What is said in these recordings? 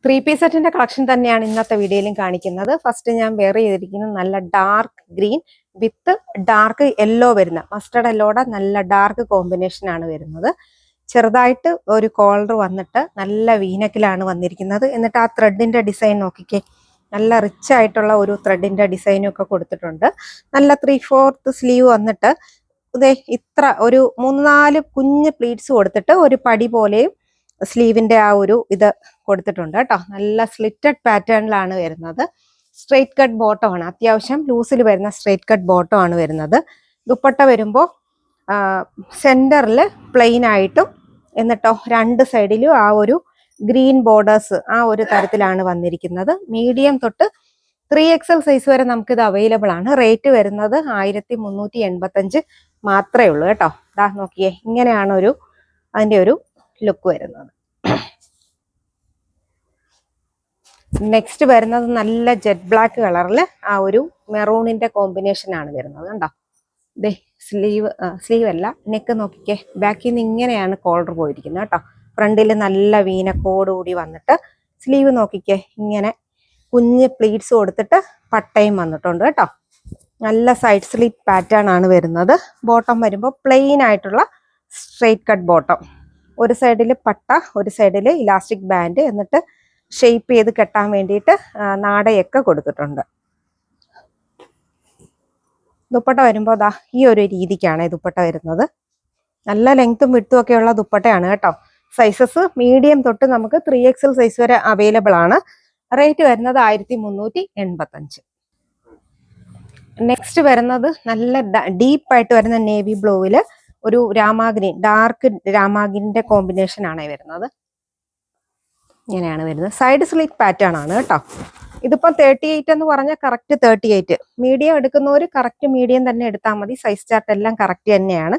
3 piece സെറ്റിന്റെ collection തന്നെയാണ് ഇന്നത്തെ വീഡിയോയിലും കാണിക്കുന്നത്. ഫസ്റ്റ് ഞാൻ വെയർ ചെയ്തിരിക്കുന്നത് നല്ല ഡാർക്ക് ഗ്രീൻ വിത്ത് ഡാർക്ക് യെല്ലോ വരുന്ന മസ്റ്റർഡ് യെല്ലോടെ നല്ല ഡാർക്ക് കോമ്പിനേഷൻ ആണ് വരുന്നത്. ചെറുതായിട്ട് ഒരു കോളർ വന്നിട്ട് നല്ല വീനക്കിലാണ് വന്നിരിക്കുന്നത്. എന്നിട്ട് ആ ത്രെഡിന്റെ ഡിസൈൻ നോക്കിക്കേ, നല്ല റിച്ച് ആയിട്ടുള്ള ഒരു ത്രെഡിന്റെ ഡിസൈനും ഒക്കെ കൊടുത്തിട്ടുണ്ട്. നല്ല 3/4 സ്ലീവ് വന്നിട്ട് ഇതേ ഇത്ര ഒരു 3-4 കുഞ്ഞ് പ്ലീറ്റ്സ് കൊടുത്തിട്ട് ഒരു പടി പോലെയും സ്ലീവിന്റെ ആ ഒരു ഇത് കൊടുത്തിട്ടുണ്ട് കേട്ടോ. നല്ല സ്ലിറ്റഡ് പാറ്റേണിലാണ് വരുന്നത്. സ്ട്രെയിറ്റ് കട്ട് ബോട്ടം ആണ്, അത്യാവശ്യം ലൂസിൽ വരുന്ന സ്ട്രെയിറ്റ് കട്ട് ബോട്ടം ആണ് വരുന്നത്. ദുപ്പട്ട വരുമ്പോൾ സെന്ററിൽ പ്ലെയിൻ ആയിട്ടും എന്നിട്ടോ രണ്ട് സൈഡിലും ആ ഒരു ഗ്രീൻ ബോർഡേഴ്സ് ആ ഒരു തരത്തിലാണ് വന്നിരിക്കുന്നത്. മീഡിയം തൊട്ട് 3XL സൈസ് വരെ നമുക്കിത് അവൈലബിൾ ആണ്. റേറ്റ് വരുന്നത് 1385 മാത്രമേ ഉള്ളൂ കേട്ടോ. ദാ നോക്കിയേ, ഇങ്ങനെയാണ് അതിന്റെ ഒരു ലുക്ക് വരുന്നത്. നെക്സ്റ്റ് വരുന്നത് നല്ല ജെറ്റ് ബ്ലാക്ക് കളറിൽ ആ ഒരു മെറൂണിന്റെ കോമ്പിനേഷൻ ആണ് വരുന്നത് കണ്ടോ. ദേ സ്ലീവ് അല്ല, നെക്ക് നോക്കിക്കേ, ബാക്കിൽ നിന്ന് ഇങ്ങനെയാണ് കോളർ പോയിരിക്കുന്നത് കേട്ടോ. ഫ്രണ്ടിൽ നല്ല വീനക്കോട് കൂടി വന്നിട്ട് സ്ലീവ് നോക്കിക്കേ, ഇങ്ങനെ കുഞ്ഞ് പ്ലീറ്റ്സ് കൊടുത്തിട്ട് പട്ടയും വന്നിട്ടുണ്ട് കേട്ടോ. നല്ല സൈഡ് സ്ലിറ്റ് പാറ്റേൺ ആണ് വരുന്നത്. ബോട്ടം വരുമ്പോൾ പ്ലെയിൻ ആയിട്ടുള്ള സ്ട്രെയിറ്റ് കട്ട് ബോട്ടം, ഒരു സൈഡിൽ പട്ട ഒരു സൈഡിൽ ഇലാസ്റ്റിക് ബാൻഡ്, എന്നിട്ട് ഷെയ്പ്പ് ചെയ്ത് കെട്ടാൻ വേണ്ടിയിട്ട് നാടയൊക്കെ കൊടുത്തിട്ടുണ്ട്. ദുപ്പട്ട വരുമ്പോൾ ദാ ഈ ഒരു രീതിക്കാണ് ദുപ്പട്ട വരുന്നത്. നല്ല ലെങ്ത്തും വിട്ടും ഒക്കെയുള്ള ദുപ്പട്ടയാണ് കേട്ടോ. സൈസസ് മീഡിയം തൊട്ട് നമുക്ക് 3XL സൈസ് വരെ അവൈലബിൾ ആണ്. റേറ്റ് വരുന്നത് 1385. നെക്സ്റ്റ് വരുന്നത് നല്ല ഡീപ്പായിട്ട് വരുന്ന നേവി ബ്ലൂവില് ഒരു രാമാഗ്രീൻ, ഡാർക്ക് രാമാഗ്രീന്റെ കോമ്പിനേഷൻ ആണ് വരുന്നത്. ഇങ്ങനെയാണ് വരുന്നത്. സൈഡ് സ്ലിറ്റ് പാറ്റേൺ ആണ് കേട്ടോ. ഇതിപ്പം 38 എന്ന് പറഞ്ഞാൽ കറക്റ്റ് 38. മീഡിയം എടുക്കുന്നവർ കറക്റ്റ് മീഡിയം തന്നെ എടുത്താൽ മതി. സൈസ് ചാർട്ട് എല്ലാം കറക്റ്റ് തന്നെയാണ്.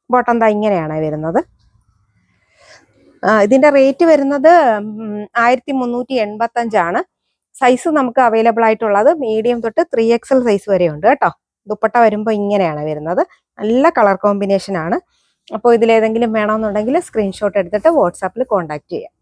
ബോട്ടം ദാ ഇങ്ങനെയാണ് വരുന്നത്. ഇതിന്റെ റേറ്റ് വരുന്നത് 1385 ആണ്. സൈസ് നമുക്ക് അവൈലബിൾ ആയിട്ടുള്ളത് മീഡിയം തൊട്ട് 3XL സൈസ് വരെ ഉണ്ട് കേട്ടോ. ദുപ്പട്ട വരുമ്പോൾ ഇങ്ങനെയാണ് വരുന്നത്. നല്ല കളർ കോമ്പിനേഷൻ ആണ്. അപ്പോൾ ഇതിലേതെങ്കിലും വേണമെന്നുണ്ടെങ്കിൽ സ്ക്രീൻഷോട്ട് എടുത്തിട്ട് വാട്സാപ്പിൽ കോൺടാക്ട് ചെയ്യാം.